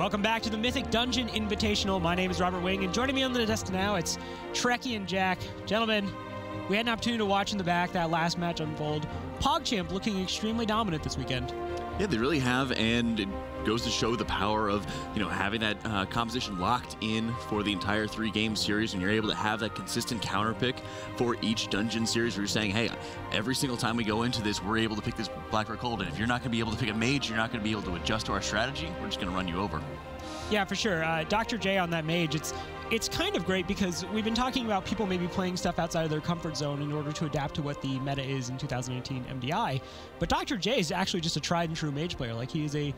Welcome back to the Mythic Dungeon Invitational. My name is Robert Wing, and joining me on the desk now, it's Trekkie and Jack. Gentlemen, we had an opportunity to watch in the back that last match unfold. PogChamp looking extremely dominant this weekend. Yeah, they really have, and it goes to show the power of, having that composition locked in for the entire 3-game series, and you're able to have that consistent counter pick for each dungeon series where you're saying, hey, every single time we go into this, we're able to pick this Black Red Cold, and if you're not going to be able to pick a mage, you're not going to be able to adjust to our strategy, we're just going to run you over. Yeah, for sure. Dr. J on that mage, it's kind of great because we've been talking about people maybe playing stuff outside of their comfort zone in order to adapt to what the meta is in 2018 MDI. But Dr. J is actually just a tried and true mage player. Like, he is a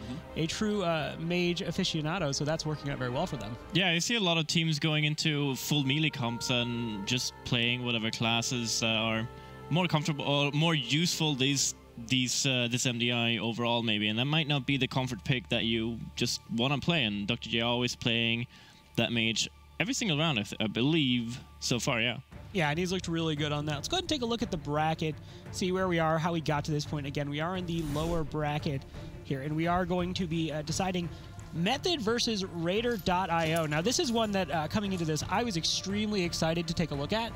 true mage aficionado, so that's working out very well for them. Yeah, you see a lot of teams going into full melee comps and just playing whatever classes are more comfortable or more useful this MDI overall maybe, and that might not be the comfort pick that you just want to play, and Dr. J always playing that mage every single round, I believe, so far, yeah. Yeah, and he's looked really good on that. Let's go ahead and take a look at the bracket, see where we are, how we got to this point. Again, we are in the lower bracket here, and we are going to be deciding Method versus Raider.io. Now, this is one that, coming into this, I was extremely excited to take a look at.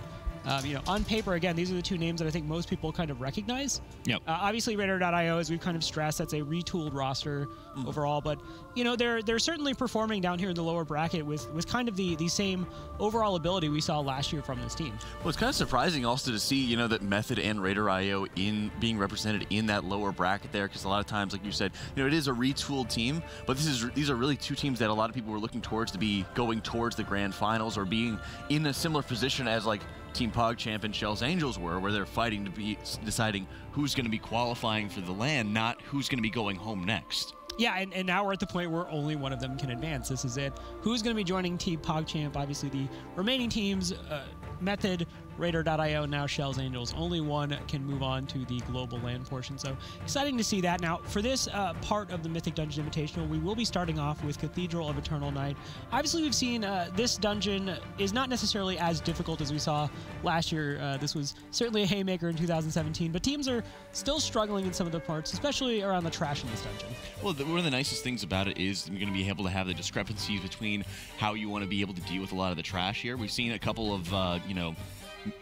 On paper, again, these are the two names that I think most people kind of recognize. Yep. Obviously, Raider.io, as we've kind of stressed, that's a retooled roster overall. But, they're certainly performing down here in the lower bracket with kind of the same overall ability we saw last year from this team. Well, it's kind of surprising also to see, that Method and Raider.io being represented in that lower bracket there, because a lot of times, like you said, it is a retooled team, but these are really two teams that a lot of people were looking towards to be going towards the grand finals or being in a similar position as, like, Team PogChamp and Shell's Angels were, where they're fighting to be deciding who's going to be qualifying for the LAN, not who's going to be going home next. Yeah, and now we're at the point where only one of them can advance. This is it. Who's going to be joining Team PogChamp? Obviously, the remaining teams, Method, Raider.io, now Shell's Angels. Only one can move on to the global LAN portion, so exciting to see that. Now, for this part of the Mythic Dungeon Invitational, we will be starting off with Cathedral of Eternal Night. Obviously, we've seen this dungeon is not necessarily as difficult as we saw last year. This was certainly a haymaker in 2017, but teams are still struggling in some of the parts, especially around the trash in this dungeon. Well, one of the nicest things about it is you're going to be able to have the discrepancies between how you want to be able to deal with a lot of the trash here. We've seen a couple of,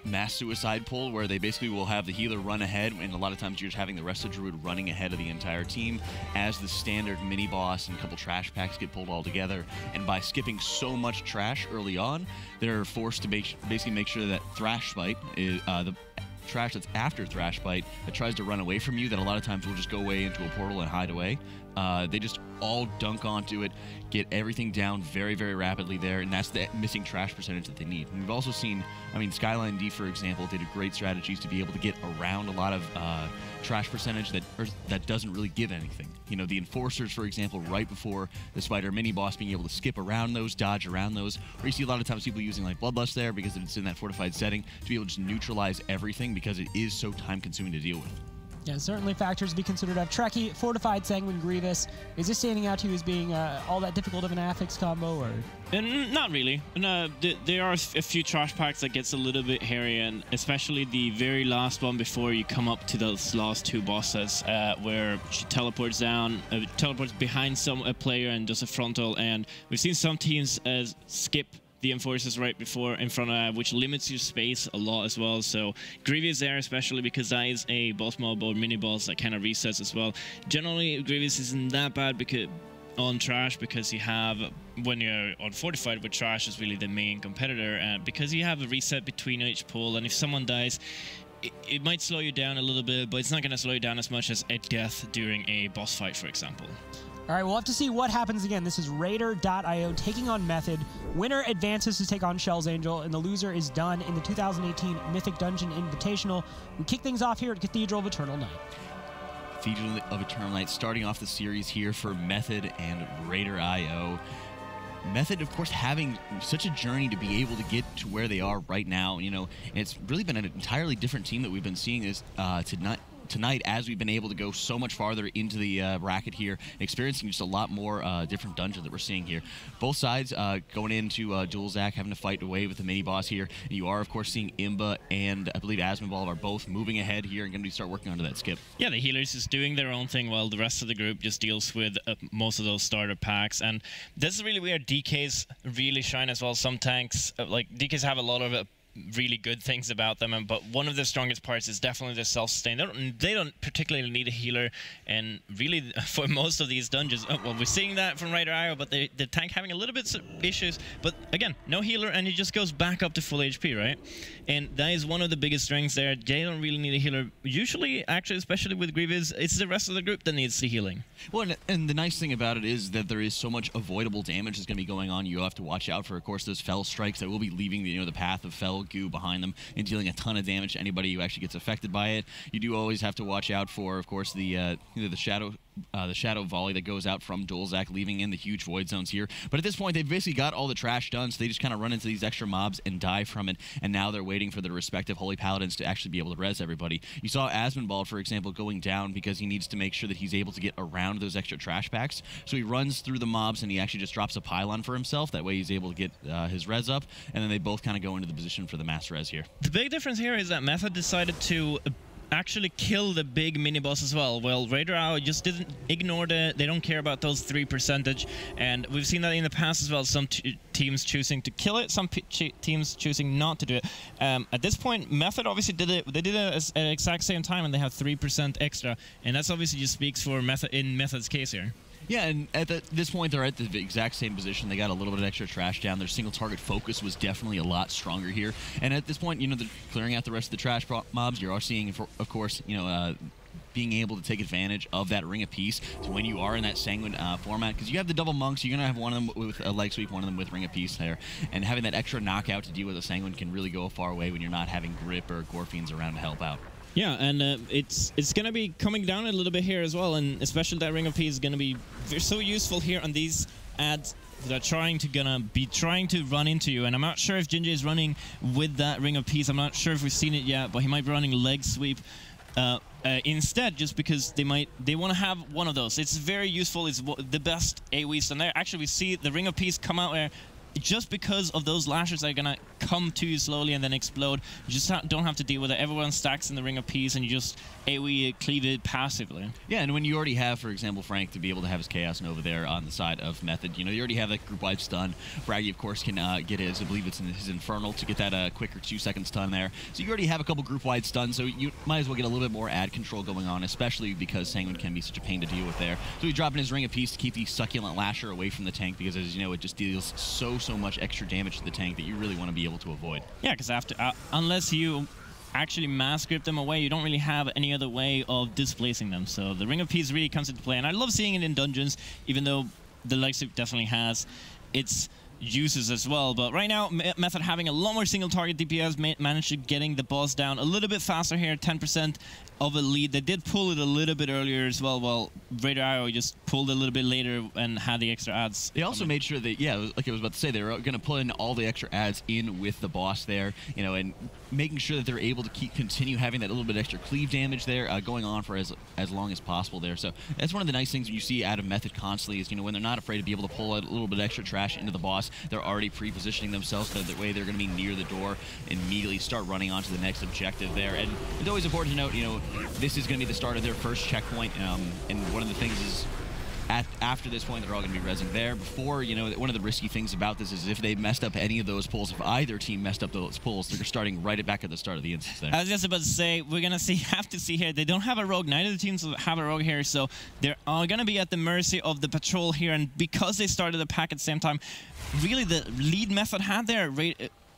mass suicide pull where they basically will have the healer run ahead, and a lot of times you're just having the rest of Druid running ahead of the entire team as the standard mini boss and a couple trash packs get pulled all together. And by skipping so much trash early on, they're forced to basically make sure that Thrash Bite is the trash that's after Thrash Bite that tries to run away from you, that a lot of times will just go away into a portal and hide away. They just all dunk onto it, get everything down very, very rapidly there, and that's the missing trash percentage that they need. And we've also seen, Skyline D, for example, did great strategies to be able to get around a lot of trash percentage that doesn't really give anything. The Enforcers, for example, right before the Spider mini-boss, being able to skip around those, dodge around those, or you see a lot of times people using, like, Bloodlust there because it's in that fortified setting to be able to just neutralize everything because it is so time-consuming to deal with. Yeah, certainly factors to be considered of. Trekkie, Fortified Sanguine Grievous. Is this standing out to you as being all that difficult of an affix combo, or? Not really. No, there are a few trash packs that gets a little bit hairy, and especially the very last one before you come up to those last two bosses, where she teleports down, teleports behind a player and does a frontal, and we've seen some teams skip the Enforcers right before in front of, which limits your space a lot as well. So Grievous there, especially because that is a boss mob or mini boss that kind of resets as well. Generally, Grievous isn't that bad because on trash, because you have, when you're on fortified with trash, is really the main competitor, because you have a reset between each pull, and if someone dies, it might slow you down a little bit, but it's not going to slow you down as much as a death during a boss fight, for example. All right, we'll have to see what happens again. This is Raider.io taking on Method. Winner advances to take on Shell's Angel, and the loser is done in the 2018 Mythic Dungeon Invitational. We kick things off here at Cathedral of Eternal Night. Cathedral of Eternal Night starting off the series here for Method and Raider.io. Method, of course, having such a journey to be able to get to where they are right now, and it's really been an entirely different team that we've been seeing tonight, as we've been able to go so much farther into the bracket here, experiencing just a lot more different dungeons that we're seeing here. Both sides going into Duelzak, having to fight away with the mini-boss here. And you are, of course, seeing Imba and I believe Asmonball are both moving ahead here and going to start working onto that skip. Yeah, the healers is doing their own thing while the rest of the group just deals with most of those starter packs. And this is really where DKs really shine as well. Some tanks, like DKs have a lot of really good things about them, but one of the strongest parts is definitely their self-sustain. They don't particularly need a healer, and really for most of these dungeons, well, we're seeing that from Raider IO, but the tank having a little bit of issues, but again, no healer, and it just goes back up to full HP, right? And that is one of the biggest strengths there. They don't really need a healer. Usually, actually, especially with Grievous, it's the rest of the group that needs the healing. Well, and the nice thing about it is that there is so much avoidable damage that's going to be going on. You have to watch out for, of course, those Fel strikes that will be leaving the ppath of Fel goo behind them and dealing a ton of damage to anybody who actually gets affected by it. You do always have to watch out for, of course, the shadow volley that goes out from Duelzak, leaving in the huge void zones here. But at this point, they've basically got all the trash done, so they just kind of run into these extra mobs and die from it. And now they're waiting for their respective Holy Paladins to actually be able to res everybody. You saw Asmonball, for example, going down because he needs to make sure that he's able to get around those extra trash packs. So he runs through the mobs and he actually just drops a pylon for himself. That way he's able to get his res up, and then they both kind of go into the position for the mass res here. The big difference here is that Method decided to actually kill the big mini-boss as well. Well, Raider IO just didn't ignore they don't care about those 3%, and we've seen that in the past as well. Some teams choosing to kill it, some teams choosing not to do it. At this point, Method obviously did it. They did it at the exact same time, and they have 3% extra, and that's obviously just speaks for Method in Method's case here. Yeah, and at this point, they're at the exact same position. They got a little bit of extra trash down. Their single target focus was definitely a lot stronger here. And at this point, they're clearing out the rest of the trash mobs. You're seeing, of course, being able to take advantage of that Ring of Peace. So when you are in that Sanguine format, because you have the double monks, you're going to have one of them with a leg sweep, one of them with Ring of Peace there. And having that extra knockout to deal with a Sanguine can really go a far way when you're not having Grip or Gorfiends around to help out. Yeah, and it's going to be coming down a little bit here as well, and especially that Ring of Peace is going to be so useful here on these ads that are trying to run into you. And I'm not sure if Jinja is running with that Ring of Peace. I'm not sure if we've seen it yet, but he might be running leg sweep instead, just because they want to have one of those. It's very useful. It's the best AoE stun there. Actually, we see the Ring of Peace come out there just because of those lashes that are going to come to you slowly and then explode. You just don't have to deal with it. Everyone stacks in the Ring of Peace and you just AoE cleave it passively. Yeah, and when you already have, for example, Frank to be able to have his Chaos Nova there on the side of Method, you already have that group-wide stun. Braggy, of course, can get his, I believe it's in his Infernal to get that quicker 2-second stun there. So you already have a couple group-wide stuns, so you might as well get a little bit more ad control going on, especially because Sanguine can be such a pain to deal with there. So he's dropping his Ring of Peace to keep the Succulent Lasher away from the tank, because as you know, it just deals so much extra damage to the tank that you really want to be able to avoid. Yeah, because unless you actually mass grip them away, you don't really have any other way of displacing them. So the Ring of Peace really comes into play, and I love seeing it in dungeons, even though the leg sweep definitely has its uses as well. But right now, Method having a lot more single target DPS, managed to getting the boss down a little bit faster here, 10% of a lead. They did pull it a little bit earlier as well, while Raider IO just pulled a little bit later and had the extra adds. They also made sure that, yeah, like I was about to say, they were going to put in all the extra adds in with the boss there, and making sure that they're able to continue having that little bit extra cleave damage there, going on for as long as possible there. So that's one of the nice things you see out of Method constantly is, when they're not afraid to be able to pull a little bit extra trash into the boss, they're already pre-positioning themselves so that way they're going to be near the door and immediately start running on to the next objective there. And it's always important to note, this is going to be the start of their first checkpoint, and one of the things is after this point, they're all going to be rezzing there. Before, one of the risky things about this is if they messed up any of those pulls, if either team messed up those pulls, they're starting right back at the start of the instance there. I was just about to say, we're going to have to see here. They don't have a rogue. Neither of the teams have a rogue here, so they're going to be at the mercy of the patrol here. And because they started the pack at the same time, really the lead Method had there,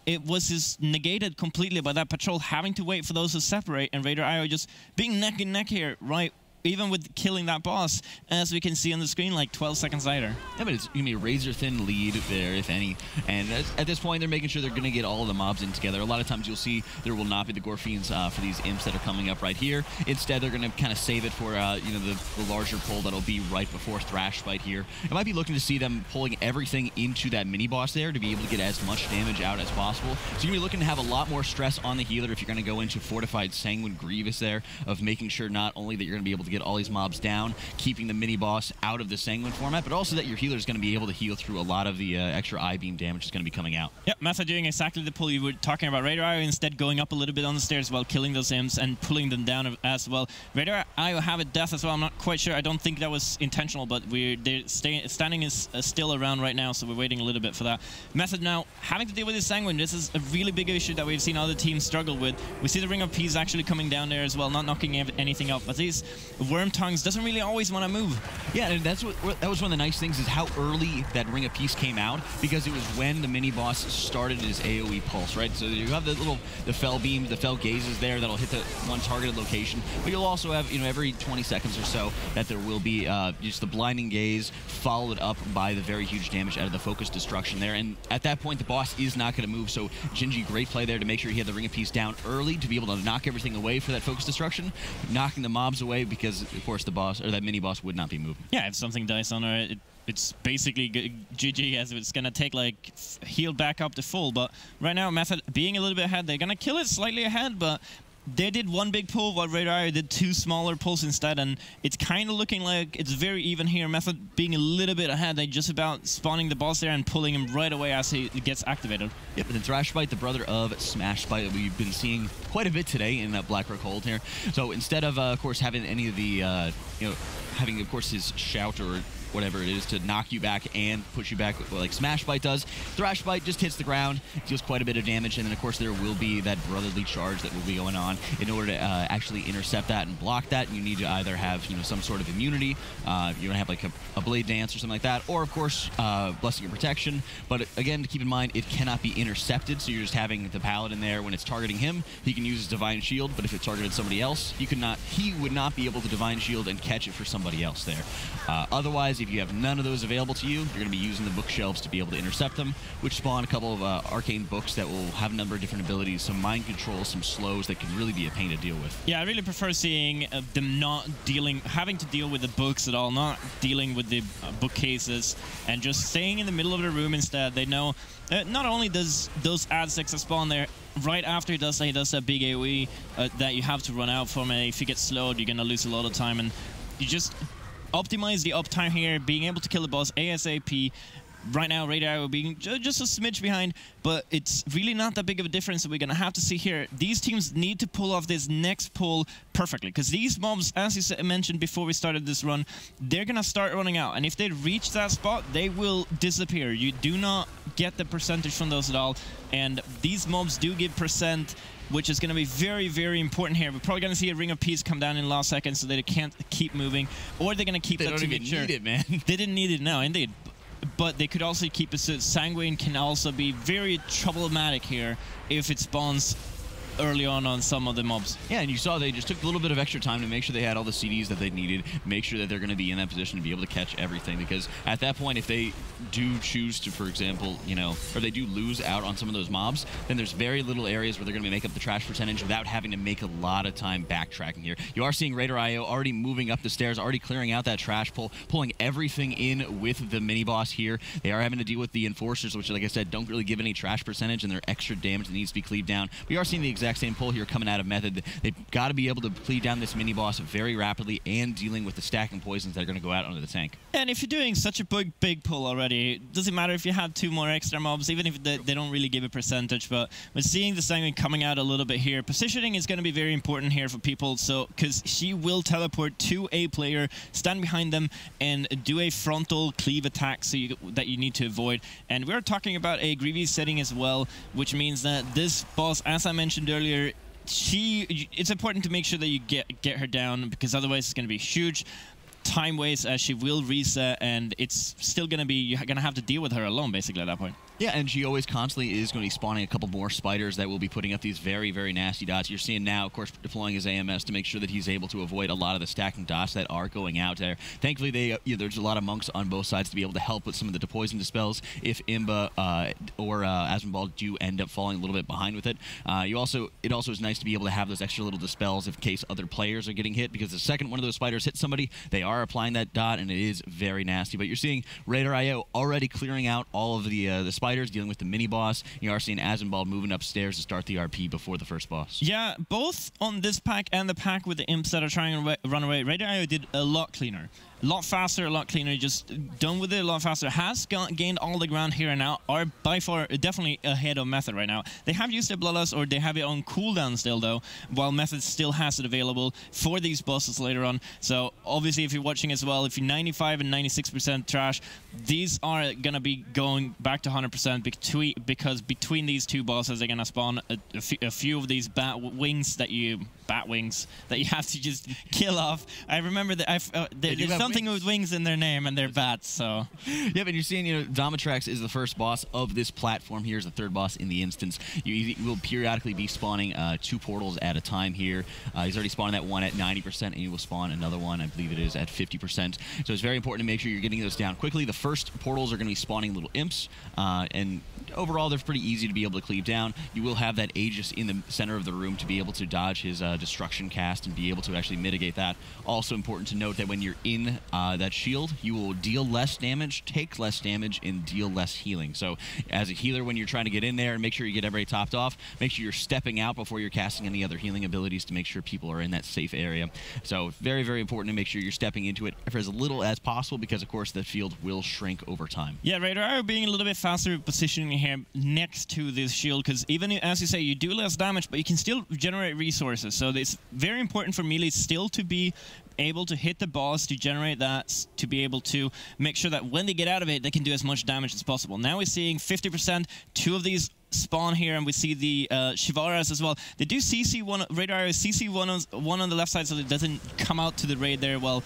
it was just negated completely by that patrol having to wait for those to separate, and Raider IO just being neck and neck here right even with killing that boss, as we can see on the screen, like 12 seconds later. Yeah, but it's going to be a razor-thin lead there, if any. And at this point, they're making sure they're going to get all of the mobs in together. A lot of times you'll see there will not be the Gore Fiends for these imps that are coming up right here. Instead, they're going to kind of save it for the larger pull that'll be right before Thrash Bite here. I might be looking to see them pulling everything into that mini-boss there to be able to get as much damage out as possible. So you're going to be looking to have a lot more stress on the healer if you're going to go into Fortified Sanguine Grievous there, of making sure not only that you're going to be able to get all these mobs down, keeping the mini-boss out of the Sanguine format, but also that your healer is going to be able to heal through a lot of the extra I-beam damage that's going to be coming out. Yep, Method doing exactly the pull you were talking about. Radar IO instead going up a little bit on the stairs while killing those imps and pulling them down as well. Radar IO have a death as well. I'm not quite sure. I don't think that was intentional, but they're standing is still around right now, so we're waiting a little bit for that. Method now having to deal with his Sanguine. This is a really big issue that we've seen other teams struggle with. We see the Ring of Peace actually coming down there as well, not knocking anything up, but these Worm Tongues doesn't really always want to move. Yeah, and that was one of the nice things, is how early that Ring of Peace came out, because it was when the mini-boss started his AoE pulse, right? So you have the Fell Beams, the Fell Gazes there that'll hit the one targeted location, but you'll also have, every 20 seconds or so that there will be just the Blinding Gaze followed up by the very huge damage out of the Focus Destruction there, and at that point the boss is not going to move, so Gingy, great play there to make sure he had the Ring of Peace down early to be able to knock everything away for that Focus Destruction, knocking the mobs away, because of course the boss, or that mini-boss, would not be moving. Yeah, if something dies on her, it's basically GG, as it's going to take like heal back up to full. But right now, Method being a little bit ahead, they're going to kill it slightly ahead, but they did one big pull while Radar did two smaller pulls instead, and it's kind of looking like it's very even here. Method being a little bit ahead, they just about spawning the boss there and pulling him right away as he gets activated. Yep, and then Thrash Bite, the brother of Smash Bite, that we've been seeing quite a bit today in Blackrock Hold here. So instead of course, having any of the, having, of course, his shout or whatever it is to knock you back and push you back like Smash Bite does, Thrash Bite just hits the ground, deals quite a bit of damage, and then of course there will be that brotherly charge that will be going on. In order to actually intercept that and block that, you need to either have some sort of immunity, you don't have like a Blade Dance or something like that, or of course Blessing of Protection. But again, to keep in mind, it cannot be intercepted, so you're just having the Paladin there. When it's targeting him, he can use his Divine Shield, but if it targeted somebody else, he would not be able to Divine Shield and catch it for somebody else there. Otherwise, if you have none of those available to you, you're going to be using the bookshelves to be able to intercept them, which spawn a couple of arcane books that will have a number of different abilities, some mind control, some slows that can really be a pain to deal with. Yeah, I really prefer seeing them not having to deal with the books at all, not dealing with the bookcases, and just staying in the middle of the room instead. They know not only does those ad-6 spawn there right after he does that big AoE that you have to run out from, and if you get slowed, you're going to lose a lot of time, and you just optimize the uptime here, being able to kill the boss ASAP. Right now, Radar being just a smidge behind, but it's really not that big of a difference that we're going to have to see here. These teams need to pull off this next pull perfectly, because these mobs, as you mentioned before we started this run, they're going to start running out, and if they reach that spot, they will disappear. You do not get the percentage from those at all, and these mobs do give percent, which is going to be very, very important here. We're probably going to see a Ring of Peace come down in the last second so they can't keep moving, or they're going to keep that to make sure. They don't even need it, man. They didn't need it, no, indeed. But they could also keep it, so Sanguine can also be very problematic here if it spawns early on some of the mobs. Yeah, and you saw they just took a little bit of extra time to make sure they had all the CDs that they needed, make sure that they're going to be in that position to be able to catch everything, because at that point, if they do choose to, for example, or they do lose out on some of those mobs, then there's very little areas where they're going to make up the trash percentage without having to make a lot of time backtracking here. You are seeing Radar IO already moving up the stairs, already clearing out that trash pull, pulling everything in with the mini-boss here. They are having to deal with the Enforcers, which, like I said, don't really give any trash percentage, and they're extra damage that needs to be cleaved down. We are seeing the exact same pull here coming out of Method. They've got to be able to cleave down this mini-boss very rapidly and dealing with the stacking poisons that are going to go out onto the tank. And if you're doing such a big pull already, it doesn't matter if you have two more extra mobs, even if they don't really give a percentage, but with seeing the Sanguine coming out a little bit here, positioning is going to be very important here for people, so because she will teleport to a player, stand behind them, and do a frontal cleave attack that you need to avoid. And we're talking about a Grievous setting as well, which means that this boss, as I mentioned earlier, it's important to make sure that you get her down, because otherwise it's going to be huge. time waste as she will reset, and it's still going to be, you're going to have to deal with her alone, basically, at that point. Yeah, and she always constantly is going to be spawning a couple more spiders that will be putting up these very, very nasty dots. You're seeing now, of course, deploying his AMS to make sure that he's able to avoid a lot of the stacking dots that are going out there. Thankfully, there's a lot of monks on both sides to be able to help with some of the poison dispels if Imba or Asmonball do end up falling a little bit behind with it. It also is nice to be able to have those extra little dispels in case other players are getting hit, because the second one of those spiders hits somebody, they are applying that dot, and it is very nasty. But you're seeing Raider.io already clearing out all of the spiders, dealing with the mini boss. You are seeing Asmonball moving upstairs to start the RP before the first boss. Yeah, both on this pack and the pack with the imps that are trying to run away, Raider.io did a lot cleaner. A lot faster, a lot cleaner, just done with it a lot faster. Has gained all the ground here and now, are by far definitely ahead of Method right now. They have used their Bloodlust, or they have it on cooldown still though, while Method still has it available for these bosses later on. So obviously if you're watching as well, if you're 95 and 96% trash, these are going to be going back to 100% because between these two bosses they're going to spawn a few of these bat wings that you have to just kill off. I remember that there's something with wings in their name, and they're bats, so. Yeah, but you're seeing, Domitrax is the first boss of this platform. Here's the third boss in the instance. You will periodically be spawning 2 portals at a time here. He's already spawned that one at 90%, and you will spawn another one, I believe it is, at 50%. So it's very important to make sure you're getting those down quickly. The first portals are going to be spawning little imps, and overall, they're pretty easy to be able to cleave down. You will have that Aegis in the center of the room to be able to dodge his destruction cast and be able to actually mitigate that. Also important to note that when you're in that shield, you will deal less damage, take less damage, and deal less healing. So as a healer, when you're trying to get in there and make sure you get everybody topped off, make sure you're stepping out before you're casting any other healing abilities to make sure people are in that safe area. So very, very important to make sure you're stepping into it for as little as possible, because of course the field will shrink over time. Yeah, Raider being a little bit faster positioning here next to this shield, because even as you say, you do less damage, but you can still generate resources. So it's very important for melee still to be able to hit the boss, to generate that, to be able to make sure that when they get out of it, they can do as much damage as possible. Now we're seeing 50%, 2 of these spawn here, and we see the Shivaras as well. They do CC one, Raider CC one on the left side, so it doesn't come out to the raid there. Well,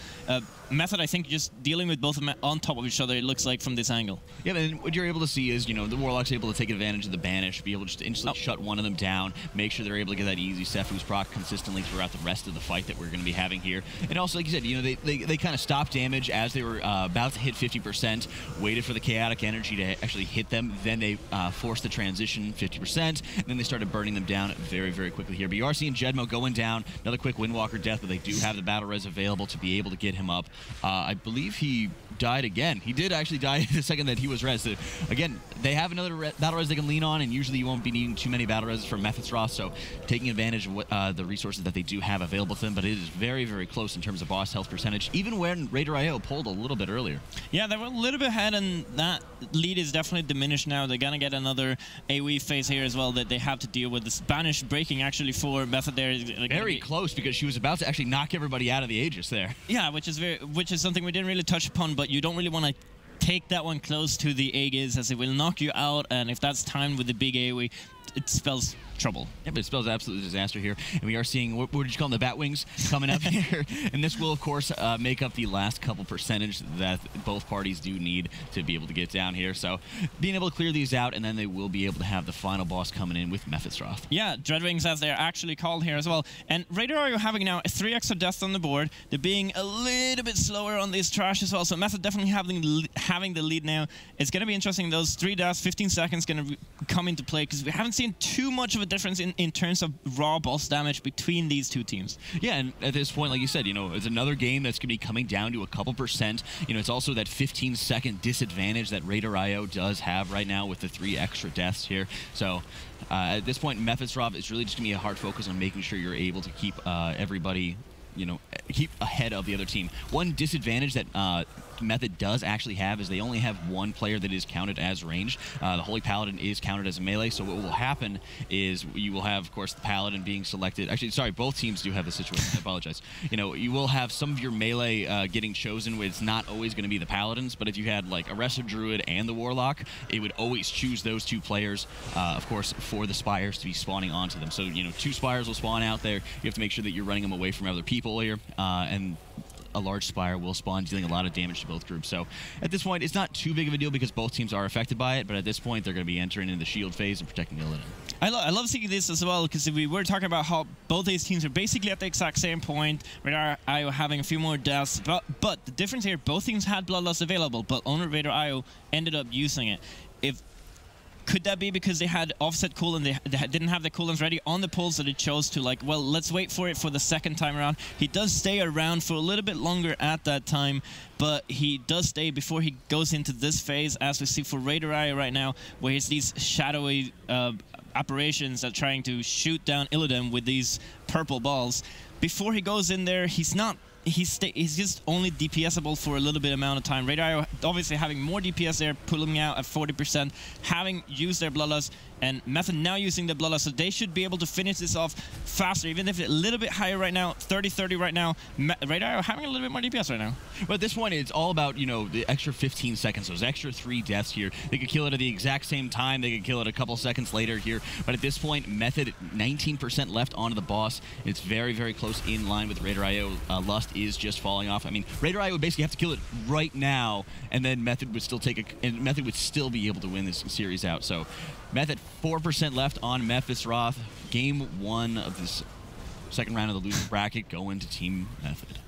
Method, I think, just dealing with both of them on top of each other, it looks like, from this angle. Yeah, and what you're able to see is, the Warlock's able to take advantage of the banish, be able to just instantly shut one of them down, make sure they're able to get that easy Sefu's proc consistently throughout the rest of the fight that we're going to be having here. And also, like you said, they kind of stopped damage as they were about to hit 50%, waited for the chaotic energy to actually hit them, then they forced the transition 50%, and then they started burning them down very, very quickly here. But you are seeing Jedmo going down, another quick Windwalker death, but they do have the battle res available to be able to get him up. I believe he died again. He did actually die the second that he was res. So again, they have another battle res they can lean on, and usually you won't be needing too many battle res from Mephithroth, so taking advantage of what, the resources that they do have available to them, but it is very, very close in terms of boss health percentage, even when Raider.io pulled a little bit earlier. Yeah, they were a little bit ahead, and that lead is definitely diminished now. They're going to get another AoE phase here as well that they have to deal with. The Spanish breaking actually for Method there. Very close, because she was about to actually knock everybody out of the Aegis there. Yeah, which is something we didn't really touch upon, but you don't really want to take that one close to the Aegis, as it will knock you out, and if that's timed with the big AoE, it spells trouble. Yeah, but it spells absolute disaster here. And we are seeing, what did you call them, the Batwings coming up here. And this will, of course, make up the last couple percentage that both parties do need to be able to get down here. So being able to clear these out, and then they will be able to have the final boss coming in with Mephithroth. Yeah, Dreadwings, as they're actually called here as well. And Raider are having now 3 extra deaths on the board. They're being a little bit slower on these trash as well. So Method definitely having the lead now. It's going to be interesting. Those 3 deaths, 15 seconds going to come into play, because we haven't seen too much of a difference in terms of raw boss damage between these two teams. Yeah, and at this point, like you said, it's another game that's going to be coming down to a couple percent. It's also that 15-second disadvantage that Raider.io does have right now with the 3 extra deaths here. So at this point, Mephithroth is really just going to be a hard focus on making sure you're able to keep everybody, keep ahead of the other team. One disadvantage that Method does actually have is they only have 1 player that is counted as ranged. The Holy Paladin is counted as a melee, so what will happen is you will have, of course, the Paladin being selected. Actually, sorry, both teams do have this situation. I apologize. You will have some of your melee getting chosen with, it's not always going to be the Paladins, but if you had like a Resto Druid and the Warlock, it would always choose those 2 players, of course, for the Spires to be spawning onto them. So, 2 Spires will spawn out there. You have to make sure that you're running them away from other people here, and a large Spire will spawn, dealing a lot of damage to both groups. So at this point, it's not too big of a deal because both teams are affected by it, but at this point, they're going to be entering into the shield phase and protecting Illidan. I love seeing this as well, because we were talking about how both these teams are basically at the exact same point, Radar IO having a few more deaths, but the difference here, both teams had Bloodlust available, but only Radar IO ended up using it. Could that be because they had offset cooldown, they didn't have the cooldowns ready on the pulls, so they chose to, like, well, let's wait for it for the second time around. He does stay around for a little bit longer at that time, but he does stay before he goes into this phase, as we see for Radar IO right now, where he's these shadowy apparitions that are trying to shoot down Illidan with these purple balls. Before he goes in there, he's just only DPSable for a little bit amount of time. Radar obviously having more DPS there, pulling out at 40%, having used their Bloodlust, and Method now using the Bloodlust, so they should be able to finish this off faster, even if it's a little bit higher right now, 30-30 right now. Radar having a little bit more DPS right now. But at this point, it's all about, you know, the extra 15 seconds, those extra 3 deaths here. They could kill it at the exact same time. They could kill it a couple seconds later here. But at this point, Method, 19% left onto the boss. It's very, very close in line with Radar IO. Lust is just falling off. I mean, Radar IO would basically have to kill it right now, and then Method would still Method would still be able to win this series out. So Method, 4% left on Memphis Roth. Game 1 of this second round of the loser bracket going to Team Method.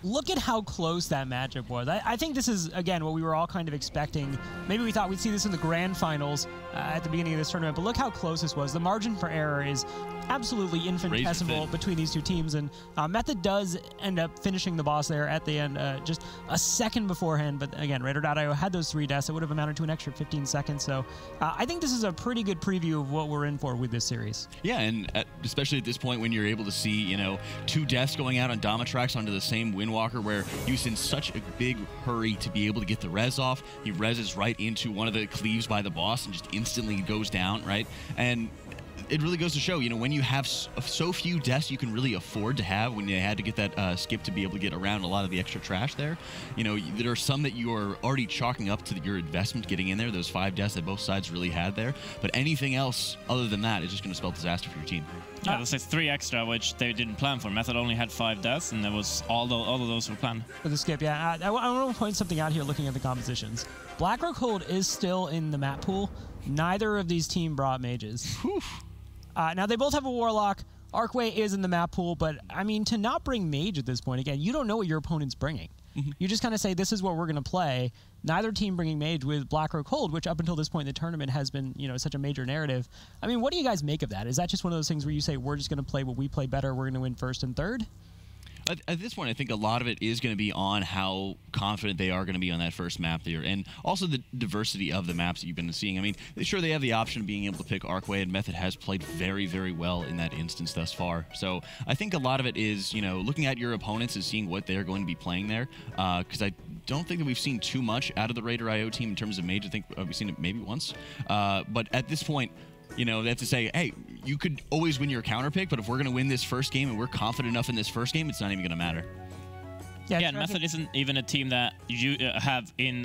Look at how close that matchup was. I think this is, again, what we were all kind of expecting. Maybe we thought we'd see this in the grand finals at the beginning of this tournament, but look how close this was. The margin for error is absolutely infinitesimal between these two teams, and Method does end up finishing the boss there at the end, just a second beforehand, but again, Radar.io had those 3 deaths. It would have amounted to an extra 15 seconds, so I think this is a pretty good preview of what we're in for with this series. Yeah, and especially at this point when you're able to see, you know, 2 deaths going out on Dominatrax onto the same Windwalker, where he was in such a big hurry to be able to get the res off. He reses right into one of the cleaves by the boss and just instantly goes down, right? And it really goes to show, you know, when you have so few deaths you can really afford to have, when you had to get that skip to be able to get around a lot of the extra trash there, you know, there are some that you are already chalking up to your investment getting in there, those 5 deaths that both sides really had there. But anything else other than that is just going to spell disaster for your team. Yeah, there's like 3 extra, which they didn't plan for. Method only had 5 deaths, and there was all of those were planned. For the skip, yeah. I want to point something out here looking at the compositions. Blackrock Hold is still in the map pool. Neither of these teams brought mages. Now, they both have a Warlock. Arcway is in the map pool, but, I mean, to not bring mage at this point, again, you don't know what your opponent's bringing. You just kind of say, this is what we're going to play. Neither team bringing mage with Blackrock Hold, which up until this point in the tournament has been, you know, such a major narrative. I mean, what do you guys make of that? Is that just one of those things where you say, we're just going to play what we play better, we're going to win first and third? At this point, I think a lot of it is going to be on how confident they are going to be on that first map there, and also the diversity of the maps that you've been seeing. I mean, sure, they have the option of being able to pick Arcway, and Method has played very, very well in that instance thus far. So I think a lot of it is, you know, looking at your opponents and seeing what they're going to be playing there, because I don't think that we've seen too much out of the Radar IO team in terms of mage. I think we've seen it maybe once. But at this point, you know, they have to say, hey, you could always win your counter pick, but if we're going to win this first game and we're confident enough in this first game, it's not even going to matter. Yeah, and Method isn't even a team that you have in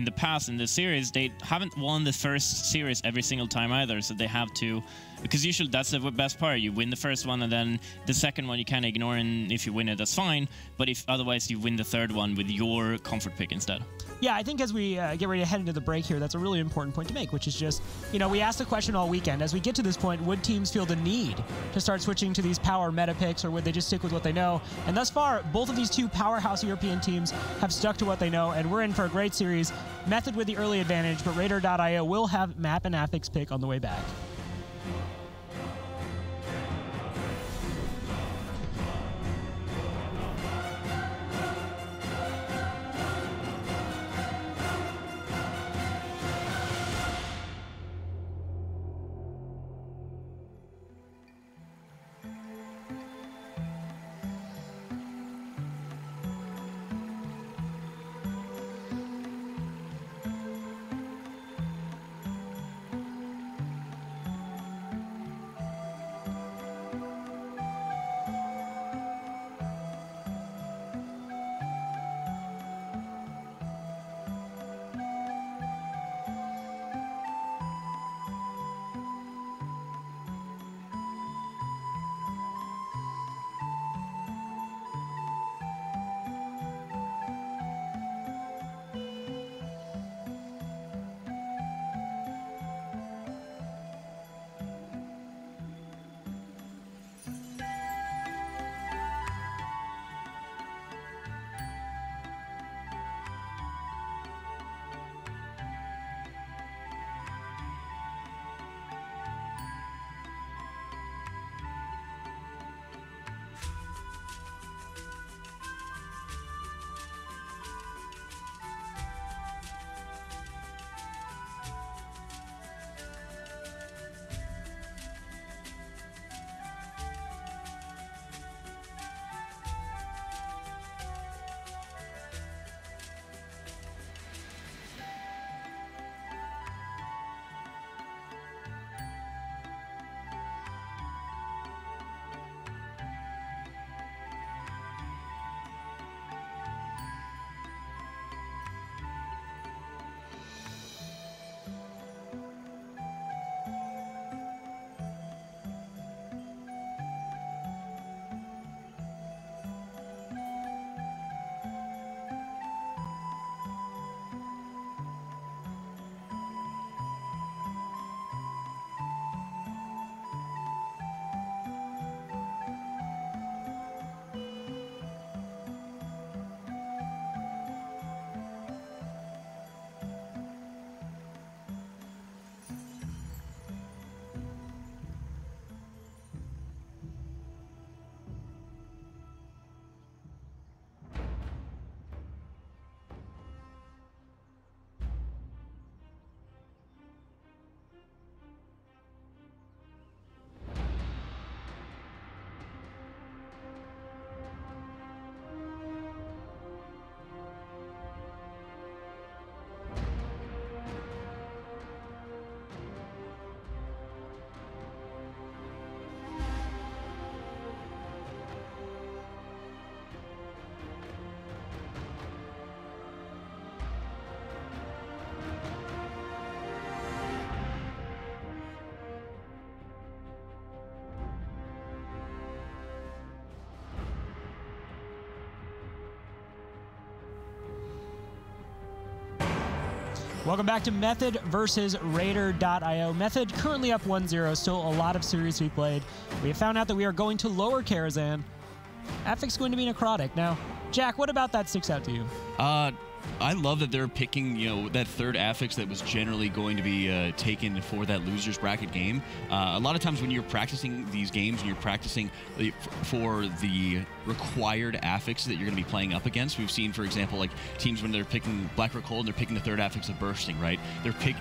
the past in this series. They haven't won the first series every single time either, so they have to, because usually that's the best part. You win the first one, and then the second one you kind of ignore, and if you win it, that's fine. But if otherwise, you win the third one with your comfort pick instead. Yeah, I think as we get ready to head into the break here, that's a really important point to make, which is just, you know, we asked the question all weekend. As we get to this point, would teams feel the need to start switching to these power meta picks, or would they just stick with what they know? And thus far, both of these 2 powerhouse European teams have stuck to what they know, and we're in for a great series. Method with the early advantage, but Radar.io will have map and affix pick on the way back. Welcome back to Method versus Raider.io. Method currently up 1-0, still a lot of series to be played. We have found out that we are going to lower Karazhan. Affix going to be Necrotic. Now, Jack, what about that sticks out to you? I love that they're picking, that third affix that was generally going to be taken for that loser's bracket game. A lot of times when you're practicing these games and you're practicing for the required affix that you're going to be playing up against, we've seen, for example, like teams when they're picking Blackrock Cold and they're picking the third affix of Bursting, right?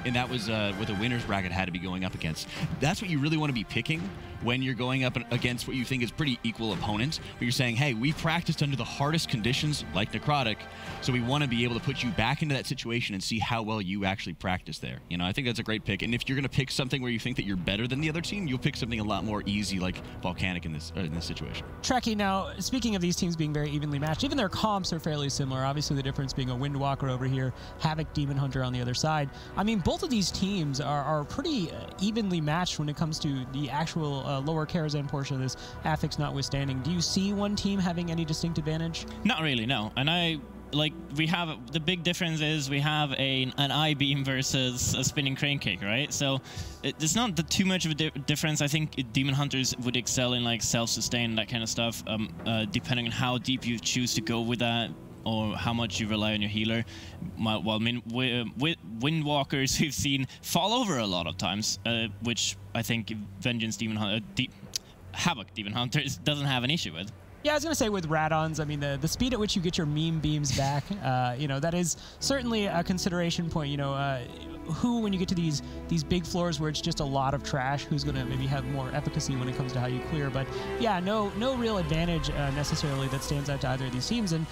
And that was what the winner's bracket had to be going up against. That's what you really want to be picking when you're going up against what you think is pretty equal opponents. But you're saying, hey, we practiced under the hardest conditions, like Necrotic, so we want to be able to put you back into that situation and see how well you actually practice there. I think that's a great pick. And if you're going to pick something where you think that you're better than the other team, you'll pick something a lot more easy, like Volcanic in this situation. Trekkie, now, speaking of these teams being very evenly matched, even their comps are fairly similar. Obviously, the difference being a Windwalker over here, Havoc, Demon Hunter on the other side. I mean, both of these teams are pretty evenly matched when it comes to the actual lower Karazhan portion of this, affix notwithstanding. Do you see one team having any distinct advantage? Not really, no. And we have the big difference is we have an I-beam versus a spinning crane kick, right? So it's not too much of a difference. I think Demon Hunters would excel in like self-sustain, that kind of stuff, depending on how deep you choose to go with that or how much you rely on your healer. While Windwalkers we've seen fall over a lot of times, which I think Vengeance Demon Hunter, Havoc Demon Hunters doesn't have an issue with. Yeah, I was going to say with Radons, I mean, the speed at which you get your meme beams back, that is certainly a consideration point. Who, when you get to these big floors where it's just a lot of trash, who's going to maybe have more efficacy when it comes to how you clear. But yeah, no real advantage necessarily that stands out to either of these teams. And,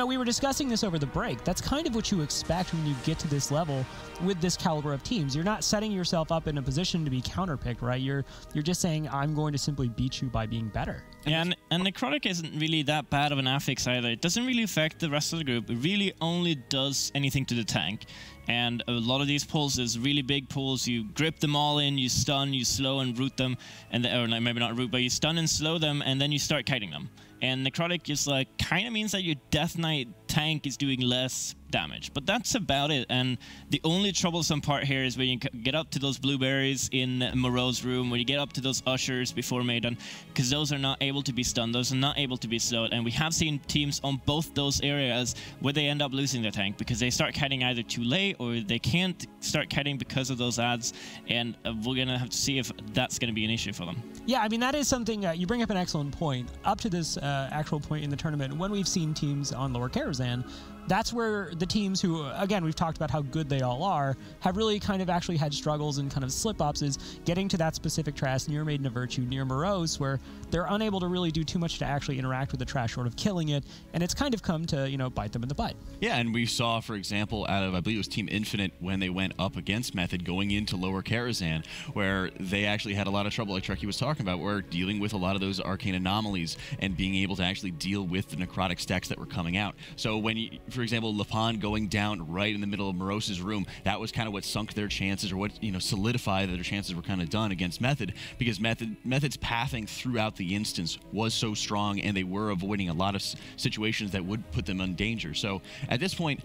we were discussing this over the break. That's kind of what you expect when you get to this level with this caliber of teams. You're not setting yourself up in a position to be counterpicked, right? You're just saying, I'm going to simply beat you by being better. Yeah, and Necrotic isn't really that bad of an affix either. It doesn't really affect the rest of the group. It really only does anything to the tank. And a lot of these pulls is really big pulls. You grip them all in, you stun, you slow and root them, or maybe not root, but you stun and slow them, and then you start kiting them. And Necrotic just kind of means that your Death Knight tank is doing less damage, but that's about it. And the only troublesome part here is when you get up to those blueberries in Moreau's room, when you get up to those ushers before Maiden, because those are not able to be stunned, those are not able to be slowed. And we have seen teams on both those areas where they end up losing their tank because they start kiting either too late or they can't start kiting because of those ads. And we're gonna have to see if that's gonna be an issue for them. Yeah, I mean, that is something, you bring up an excellent point. Up to this actual point in the tournament, when we've seen teams on lower Karazhan, that's where the teams who, again, we've talked about how good they all are, have really kind of actually had struggles and kind of slip-ups is getting to that specific trash near Maiden of Virtue, near Morose, where they're unable to really do too much to actually interact with the trash short of killing it, and it's kind of come to, bite them in the butt. Yeah, and we saw, for example, out of, I believe it was Team Infinite, when they went up against Method going into lower Karazhan, where they actually had a lot of trouble, like Trekkie was talking about, where dealing with a lot of those arcane anomalies and being able to actually deal with the necrotic stacks that were coming out. So when you, for example, Lapon going down right in the middle of Morose's room, that was kind of what sunk their chances, or what solidified that their chances were kind of done against Method, because Method's pathing throughout the instance was so strong, and they were avoiding a lot of situations that would put them in danger. So at this point,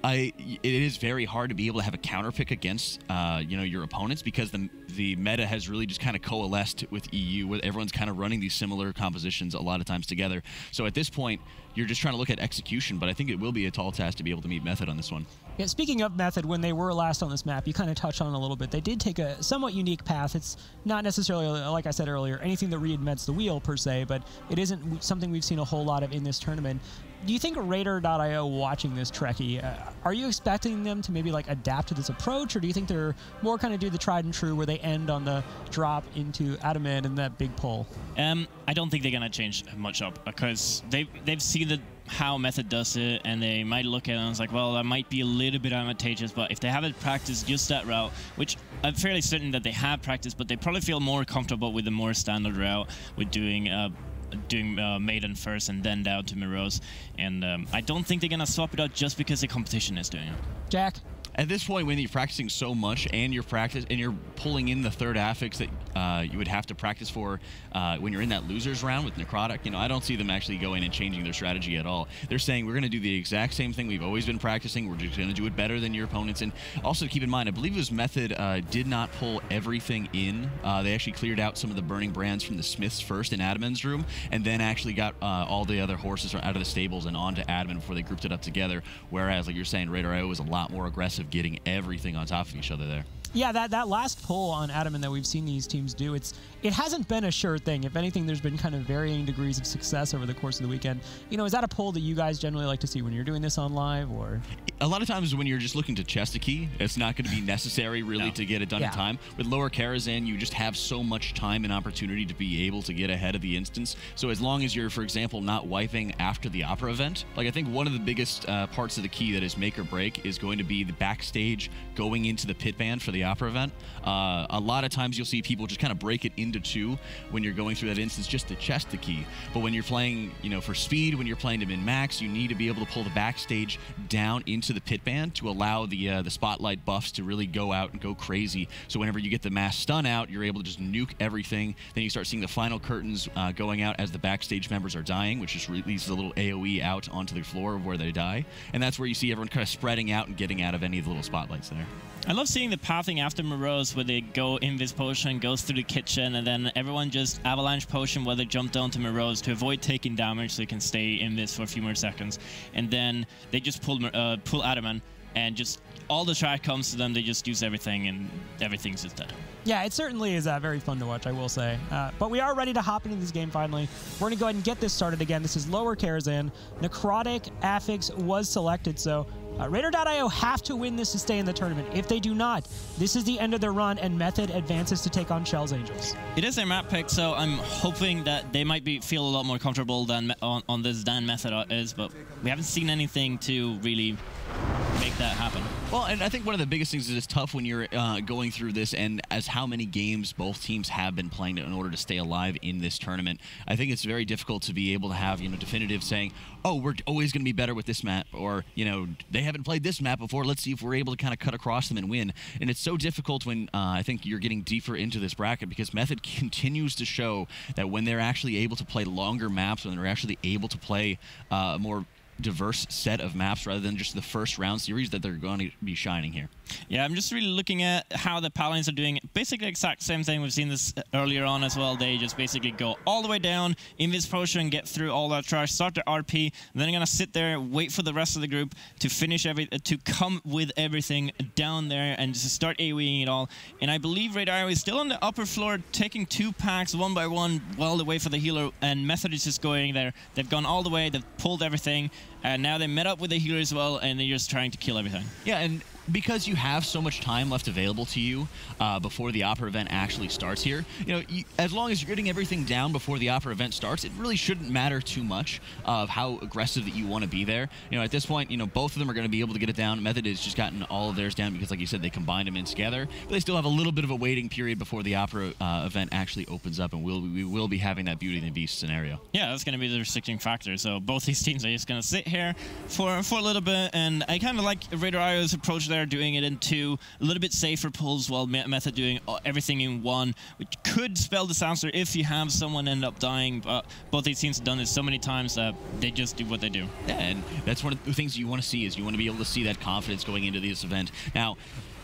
it is very hard to be able to have a counter pick against your opponents, because the meta has really just kind of coalesced with EU, where everyone's kind of running these similar compositions a lot of times together. So at this point, you're just trying to look at execution, but I think it will be a tall task to be able to meet Method on this one. Yeah, speaking of Method, when they were last on this map, you kind of touched on it a little bit. They did take a somewhat unique path. It's not necessarily, like I said earlier, anything that reinvents the wheel per se, but it isn't something we've seen a whole lot of in this tournament. Do you think Raider.io watching this, Trekkie, are you expecting them to maybe adapt to this approach, or do you think they're more kind of do the tried and true where they end on the drop into Adamant and that big pull? I don't think they're gonna change much up, because they've seen how Method does it, and they might look at it and it's like, well, that might be a little bit advantageous, but if they haven't practiced just that route, which I'm fairly certain that they have practiced, but they probably feel more comfortable with the more standard route with doing Maiden first and then down to Morose, and I don't think they're gonna swap it out just because the competition is doing it. Jack? At this point, when you're practicing so much and you're pulling in the third affix that you would have to practice for when you're in that losers round with Necrotic. You know, I don't see them actually going and changing their strategy at all. They're saying we're going to do the exact same thing we've always been practicing. We're just going to do it better than your opponents. And also keep in mind, I believe it was Method did not pull everything in. They actually cleared out some of the burning brands from the smiths first in Admin's room, and then actually got all the other horses out of the stables and onto Admin before they grouped it up together. Whereas, like you're saying, Raider.io was a lot more aggressive, getting everything on top of each other there. Yeah, that last pull on Adamant that we've seen these teams do, it hasn't been a sure thing. If anything, there's been kind of varying degrees of success over the course of the weekend. You know, is that a pull that you guys generally like to see when you're doing this on live, or? A lot of times when you're just looking to chest a key, it's not going to be necessary really to get it done in time. With lower Karazhan, you just have so much time and opportunity to be able to get ahead of the instance. So as long as you're, for example, not wiping after the Opera event, like I think one of the biggest parts of the key that is make or break is going to be the backstage going into the pit band for the Opera event. A lot of times you'll see people just kind of break it into two when you're going through that instance just to chest the key. But when you're playing, you know, for speed, when you're playing to min-max, you need to be able to pull the backstage down into the pit band to allow the spotlight buffs to really go out and go crazy. So whenever you get the mass stun out, you're able to just nuke everything. Then you start seeing the final curtains going out as the backstage members are dying, which just releases a little AoE out onto the floor of where they die. And that's where you see everyone kind of spreading out and getting out of any of the little spotlights there. I love seeing the pathing after Morose where they go Invis Potion, goes through the kitchen, and then everyone just Avalanche Potion where they jump down to Morose to avoid taking damage so they can stay Invis for a few more seconds. And then they just pull Adamant, and just all the track comes to them, they just use everything, and everything's just dead. Yeah, it certainly is very fun to watch, I will say. But we are ready to hop into this game finally. We're going to go ahead and get this started again. This is lower Karazhan. Necrotic Affix was selected, so Raider.io have to win this to stay in the tournament. If they do not, this is the end of their run, and Method advances to take on Shell's Angels. It is their map pick, so I'm hoping that they might feel a lot more comfortable than on this than Method is, but we haven't seen anything to really make that happen. Well, and I think one of the biggest things is it's tough when you're going through this, and as how many games both teams have been playing in order to stay alive in this tournament. I think it's very difficult to be able to have, you know, definitive saying, oh, we're always going to be better with this map, or, you know, they haven't played this map before, let's see if we're able to kind of cut across them and win. And it's so difficult when I think you're getting deeper into this bracket, because Method continues to show that when they're actually able to play longer maps, when they're actually able to play more diverse set of maps rather than just the first round series, that they're going to be shining here. Yeah, I'm just really looking at how the Paladins are doing. Basically, exact same thing. We've seen this earlier on as well. They just basically go all the way down, Invis Potion, get through all that trash, start their RP, and then they're going to sit there, wait for the rest of the group to finish to come with everything down there and just start AoEing it all. And I believe Raider is still on the upper floor, taking 2 packs one by one while they wait for the healer, and Method is just going there. They've gone all the way, they've pulled everything, and now they met up with the healer as well, and they're just trying to kill everything. Yeah, and because you have so much time left available to you before the Opera event actually starts here, you know, as long as you're getting everything down before the Opera event starts, it really shouldn't matter too much of how aggressive that you want to be there. You know, at this point, you know, both of them are going to be able to get it down. Method has just gotten all of theirs down because, like you said, they combined them in together. But they still have a little bit of a waiting period before the Opera event actually opens up, and we will be having that Beauty and the Beast scenario. Yeah, that's going to be the restricting factor. So both these teams are just going to sit here for a little bit, and I kind of like Raider.io's approach there, doing it in 2, a little bit safer pulls, while Method doing everything in 1, which could spell disaster if you have someone end up dying. But both these teams have done this so many times that they just do what they do. Yeah, and that's one of the things you want to see, is you want to be able to see that confidence going into this event. Now,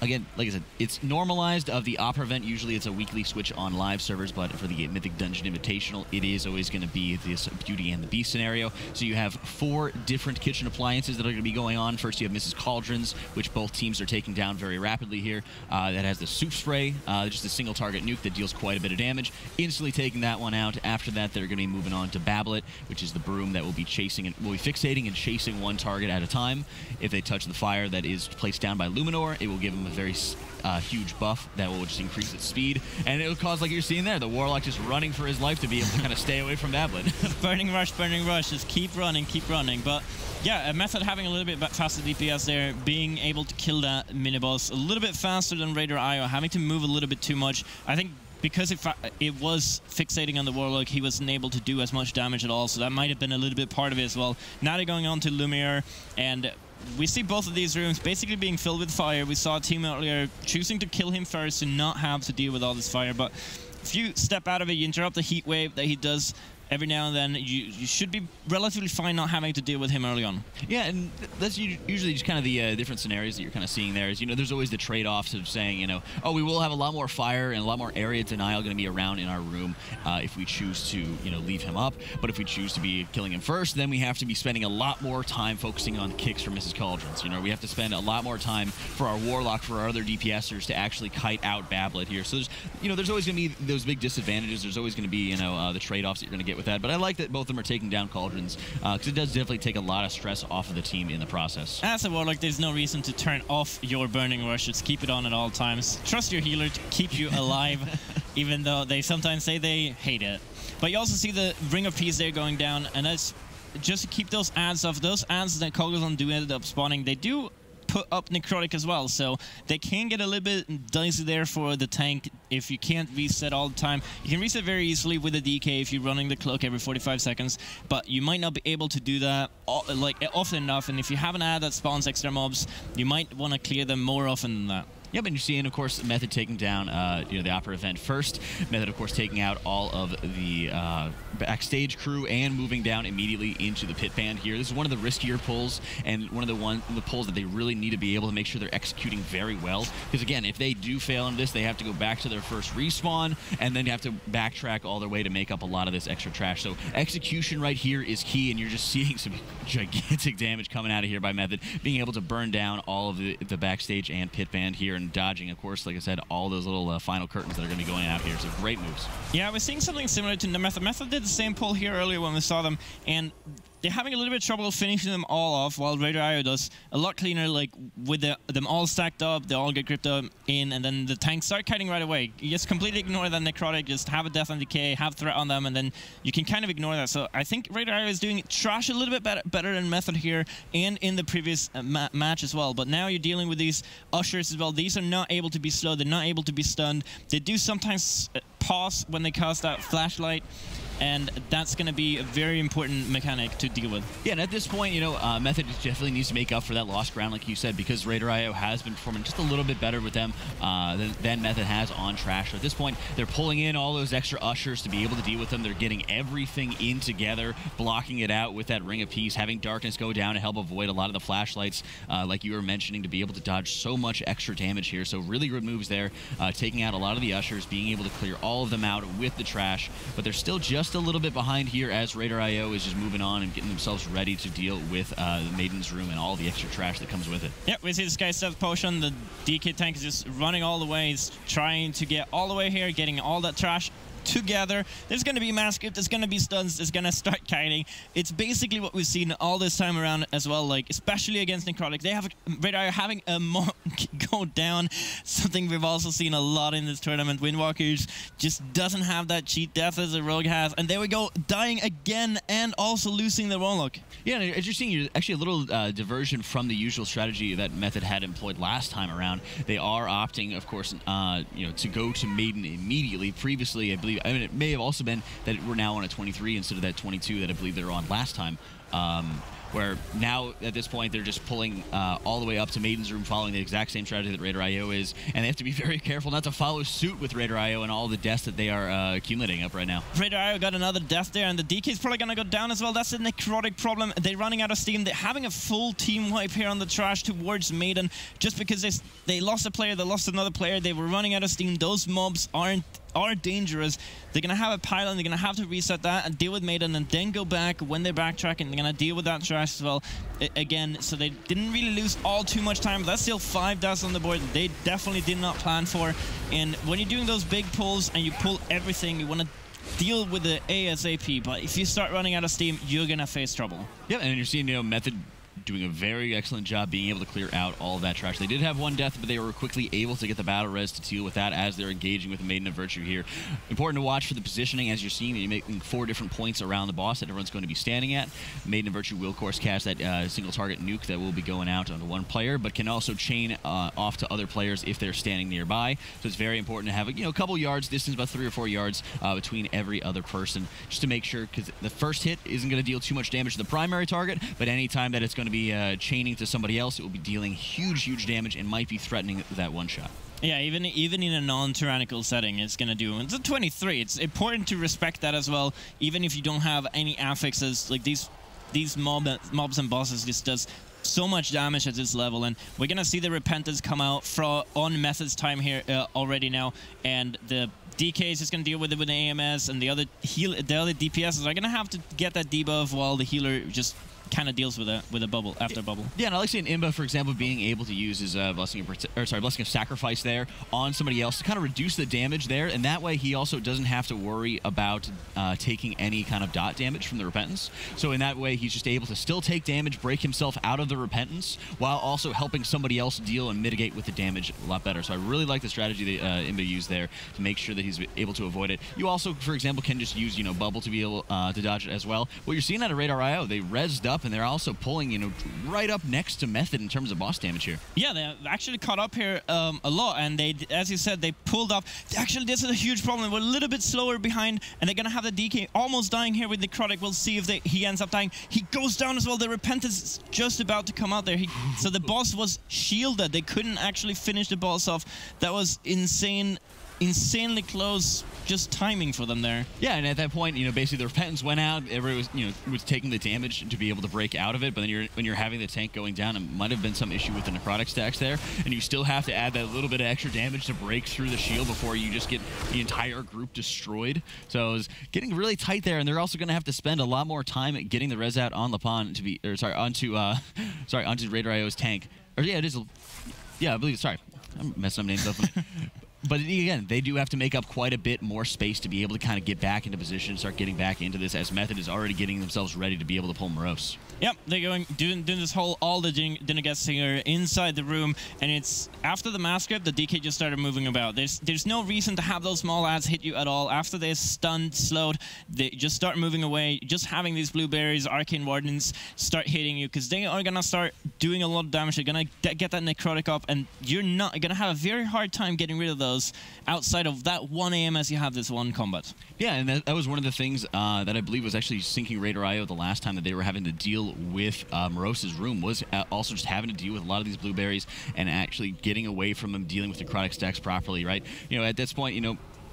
again, like I said, it's normalized of the Opera event. Usually it's a weekly switch on live servers, but for the Mythic Dungeon Invitational, it is always going to be this Beauty and the Beast scenario. So you have 4 different kitchen appliances that are going to be going on. First, you have Mrs. Cauldrons, which both teams are taking down very rapidly here. That has the soup spray, just a single target nuke that deals quite a bit of damage. Instantly taking that one out. After that, they're going to be moving on to Bablet, which is the broom that will be chasing and will be fixating and chasing one target at a time. If they touch the fire that is placed down by Luminor, it will give them a very huge buff that will just increase its speed, and it will cause, like you're seeing there, the Warlock just running for his life to be able to kind of stay away from Bablet. Burning rush, just keep running. But yeah, a Method having a little bit faster DPS there, being able to kill that mini-boss a little bit faster than Raider.io, having to move a little bit too much. I think because it was fixating on the Warlock, he wasn't able to do as much damage at all, so that might have been a little bit part of it as well. Now they're going on to Lumiere, and we see both of these rooms basically being filled with fire. We saw a team earlier choosing to kill him first and not have to deal with all this fire, but if you step out of it, you interrupt the heat wave that he does every now and then, you should be relatively fine not having to deal with him early on. Yeah, and that's usually just kind of the different scenarios that you're kind of seeing there. Is, there's always the trade-offs of saying, oh, we will have a lot more fire and a lot more area denial going to be around in our room if we choose to, leave him up. But if we choose to be killing him first, then we have to be spending a lot more time focusing on kicks for Mrs. Cauldrons. We have to spend a lot more time for our Warlock, for our other DPSers to actually kite out Bablet here. So there's always going to be those big disadvantages. There's always going to be, the trade-offs that you're going to get with that. But I like that both of them are taking down Cauldrons because it does definitely take a lot of stress off of the team in the process. As a Warlock, there's no reason to turn off your Burning Rush. Just keep it on at all times. Trust your healer to keep you alive, even though they sometimes say they hate it. But you also see the Ring of Peace there going down, and that's just to keep those ads off. Those ads that Cauldron do end up spawning, they do put up necrotic as well, so they can get a little bit dicey there for the tank if you can't reset all the time. You can reset very easily with the DK if you're running the cloak every 45 seconds, but you might not be able to do that often enough, and if you have an ad that spawns extra mobs, you might want to clear them more often than that. Yep, and you're seeing, of course, Method taking down, the Opera event first. Method, of course, taking out all of the backstage crew and moving down immediately into the pit band here. This is one of the riskier pulls and one of the pulls that they really need to be able to make sure they're executing very well. Because, again, if they do fail on this, they have to go back to their first respawn and then have to backtrack all their way to make up a lot of this extra trash. So execution right here is key, and you're just seeing some gigantic damage coming out of here by Method, being able to burn down all of the backstage and pit band here, and dodging, of course, like I said, all those little final curtains that are going to be going out here. So great moves. Yeah, we're seeing something similar to Method. Method did the same pull here earlier when we saw them, and they're having a little bit of trouble finishing them all off, while Raider IO does a lot cleaner, like with them all stacked up, they all get gripped up in, and then the tanks start kiting right away. You just completely ignore that necrotic, just have a death and decay, have threat on them, and then you can kind of ignore that. So I think Raider IO is doing trash a little bit better than Method here, and in the previous match as well. But now you're dealing with these ushers as well. These are not able to be slowed, they're not able to be stunned. They do sometimes pause when they cast that flashlight, and that's going to be a very important mechanic to deal with. Yeah, and at this point, Method definitely needs to make up for that lost ground, like you said, because Raider IO has been performing just a little bit better with them than Method has on Trash. So at this point, they're pulling in all those extra ushers to be able to deal with them. They're getting everything in together, blocking it out with that Ring of Peace, having Darkness go down to help avoid a lot of the flashlights, like you were mentioning, to be able to dodge so much extra damage here. So really good moves there, taking out a lot of the ushers, being able to clear all of them out with the Trash, but they're still just a little bit behind here as Raider IO is just moving on and getting themselves ready to deal with the Maiden's Room and all the extra trash that comes with it. Yep, we see this guy's Stealth Potion. The DK tank is just running all the way. He's trying to get all the way here, getting all that trash together. There's going to be mass grip, there's going to be stuns, there's going to start kiting. It's basically what we've seen all this time around as well, like especially against Necrotic. They have Raider having a monk go down, something we've also seen a lot in this tournament. Windwalkers just doesn't have that cheat death as a rogue has, and there we go, dying again and also losing the Warlock. Yeah, and as you're seeing, you're actually a little diversion from the usual strategy that Method had employed last time around. They are opting, of course, to go to Maiden immediately. Previously, I mean, it may have also been that we're now on a 23 instead of that 22 that I believe they were on last time. Where now, at this point, they're just pulling all the way up to Maiden's Room, following the exact same strategy that Raider IO is, and they have to be very careful not to follow suit with Raider IO and all the deaths that they are accumulating up right now. Raider IO got another death there, and the DK is probably going to go down as well. That's a necrotic problem. They're running out of steam. They're having a full team wipe here on the Trash towards Maiden, just because they lost a player, they lost another player, they were running out of steam. Those mobs are dangerous. They're going to have a pylon, they're going to have to reset that and deal with Maiden, and then go back when they're backtracking. They're going to deal with that Trash as well. Again, so they didn't really lose all too much time, but that's still 5 deaths on the board they definitely did not plan for. And when you're doing those big pulls and you pull everything, you want to deal with the ASAP, but if you start running out of steam, you're going to face trouble. Yeah, and you're seeing, Method doing a very excellent job being able to clear out all of that trash. They did have one death, but they were quickly able to get the battle res to deal with that as they're engaging with the Maiden of Virtue here. Important to watch for the positioning, as you're seeing, you're making 4 different points around the boss that everyone's going to be standing at. Maiden of Virtue will, of course, cast that single target nuke that will be going out onto one player, but can also chain off to other players if they're standing nearby. So it's very important to have a couple yards distance, about 3 or 4 yards between every other person, just to make sure, because the first hit isn't going to deal too much damage to the primary target, but anytime that it's going to to be chaining to somebody else. It will be dealing huge damage and might be threatening that one shot. Yeah, even in a non-tyrannical setting, it's going to do. It's a 23. It's important to respect that as well, even if you don't have any affixes. Like these mobs and bosses just does so much damage at this level, and we're going to see the Repentance come out on Method's time here already now, and the DK is just going to deal with it with the AMS, and the other DPSs are going to have to get that debuff while the healer just kind of deals with a bubble after bubble. Yeah, and I like seeing Imba, for example, being able to use his Blessing of Sacrifice there on somebody else to kind of reduce the damage there, and that way he also doesn't have to worry about taking any kind of dot damage from the Repentance. So in that way, he's just able to still take damage, break himself out of the Repentance, while also helping somebody else deal and mitigate with the damage a lot better. So I really like the strategy that Imba used there to make sure that he's able to avoid it. You also, for example, can just use, Bubble to be able to dodge it as well. What you're seeing out of Radar.io, they rezzed up, and they're also pulling, right up next to Method in terms of boss damage here. Yeah, they actually caught up here a lot, and they, as you said, they pulled up. Actually, this is a huge problem. We're a little bit slower behind, and they're going to have the DK almost dying here with Necrotic. We'll see if he ends up dying. He goes down as well. The Repentance is just about to come out there. So the boss was shielded. They couldn't actually finish the boss off. That was insanely close, just timing for them there. Yeah, and at that point, basically the Repentance went out. Everybody was, was taking the damage to be able to break out of it. But then when you're having the tank going down, it might have been some issue with the necrotic stacks there, and you still have to add that little bit of extra damage to break through the shield before you just get the entire group destroyed. So it was getting really tight there, and they're also going to have to spend a lot more time at getting the res out on Lapon to be, onto Radar.io's tank. Or yeah, it is. Yeah, I believe. Sorry, I'm messing up names up. But again, they do have to make up quite a bit more space to be able to kind of get back into position, start getting back into this, as Method is already getting themselves ready to be able to pull Morose. Yep, they're doing this whole all the Dinner Guest Singer inside the room, and it's after the mass grip, the DK just started moving about. There's no reason to have those small ads hit you at all. After they're stunned, slowed, they just start moving away. Just having these blueberries, Arcane Wardens start hitting you, because they are gonna start doing a lot of damage. They're gonna get that necrotic up, and you're gonna have a very hard time getting rid of those outside of that one AMS you have this one combat. Yeah, and that was one of the things that I believe was actually sinking Radar.io the last time that they were having to deal with Morose's room, was also just having to deal with a lot of these blueberries and actually getting away from them dealing with necrotic stacks properly, right? At this point,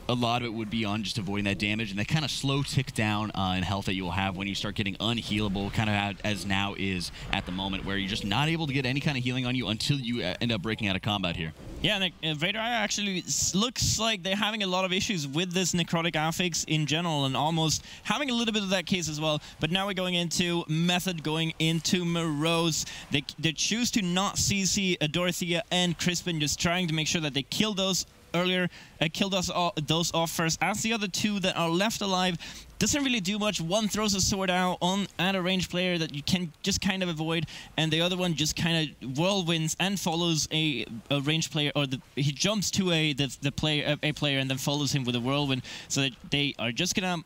a lot of it would be on just avoiding that damage and that kind of slow tick down in health that you will have when you start getting unhealable, kind of as now is at the moment, where you're just not able to get any kind of healing on you until you end up breaking out of combat here. Yeah, and Radar actually looks like they're having a lot of issues with this necrotic affix in general, and almost having a little bit of that case as well. But now we're going into Method, going into Morose. They choose to not CC Dorothea and Crispin, just trying to make sure that they kill those earlier, killed those off first, as the other two that are left alive doesn't really do much. One throws a sword out at a ranged player that you can just kind of avoid, and the other one just kind of whirlwinds and follows a ranged player, or he jumps to a player and then follows him with a whirlwind, so that they are just gonna,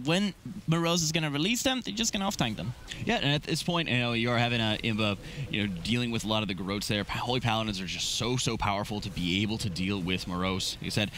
when Morose is gonna release them, they're just gonna off-tank them. Yeah, and at this point, you are having Imba, dealing with a lot of the Garrotes there. Holy Paladins are just so powerful to be able to deal with Morose. Like I said,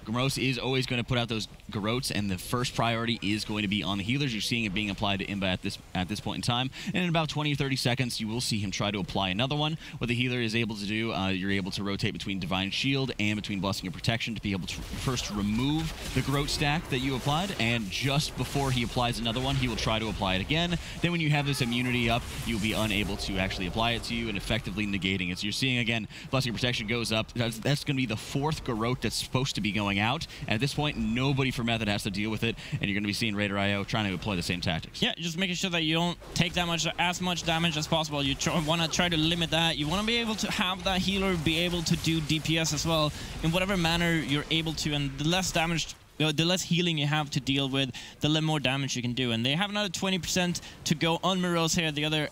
Morose is always going to put out those Garrotes, and the first priority is going to be on the healers. You're seeing it being applied to Imba at this point in time, and in about 20 or 30 seconds, you will see him try to apply another one. What the healer is able to do, you're able to rotate between Divine Shield and between Blessing of Protection to be able to first remove the Garrote stack that you applied, and just before he applies another one, he will try to apply it again. Then when you have this immunity up, you'll be unable to actually apply it to you and effectively negating it. So you're seeing, again, Blessing of Protection goes up. That's going to be the fourth Garrote that's supposed to be going out, and at this point, nobody from Method has to deal with it, and you're going to be seeing Radar.io trying to employ the same tactics. Yeah, just making sure that you don't take as much damage as possible. You want to try to limit that. You want to be able to have that healer be able to do DPS as well in whatever manner you're able to, and the less damage, the less healing you have to deal with, the more damage you can do. And they have another 20% to go on Morose here. The other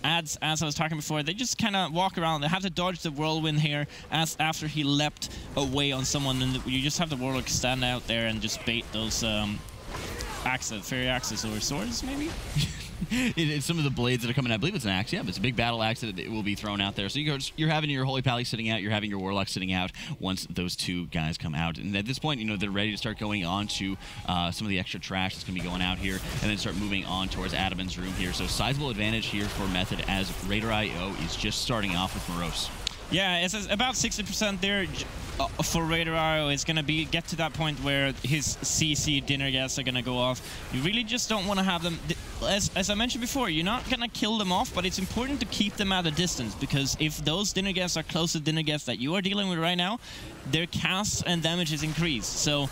ads, as I was talking before, they just kind of walk around. They have to dodge the whirlwind here after he leapt away on someone, and you just have the Warlock stand out there and just bait those fairy axes or swords, maybe? It's some of the blades that are coming out. I believe it's an axe. Yeah, but it's a big battle axe that will be thrown out there. So you're having your Holy Pally sitting out. You're having your Warlock sitting out once those two guys come out. And at this point, you know, they're ready to start going on to some of the extra trash that's going to be going out here, and then start moving on towards Adaman's room here. So sizable advantage here for Method as Raider.io is just starting off with Morose. Yeah, it's about 60% there for Raider.io. It's going to get to that point where his CC dinner guests are going to go off. You really just don't want to have them. As I mentioned before, you're not going to kill them off, but it's important to keep them at a distance, because if those dinner guests are close to dinner guests that you are dealing with right now, their casts and damage is increased. So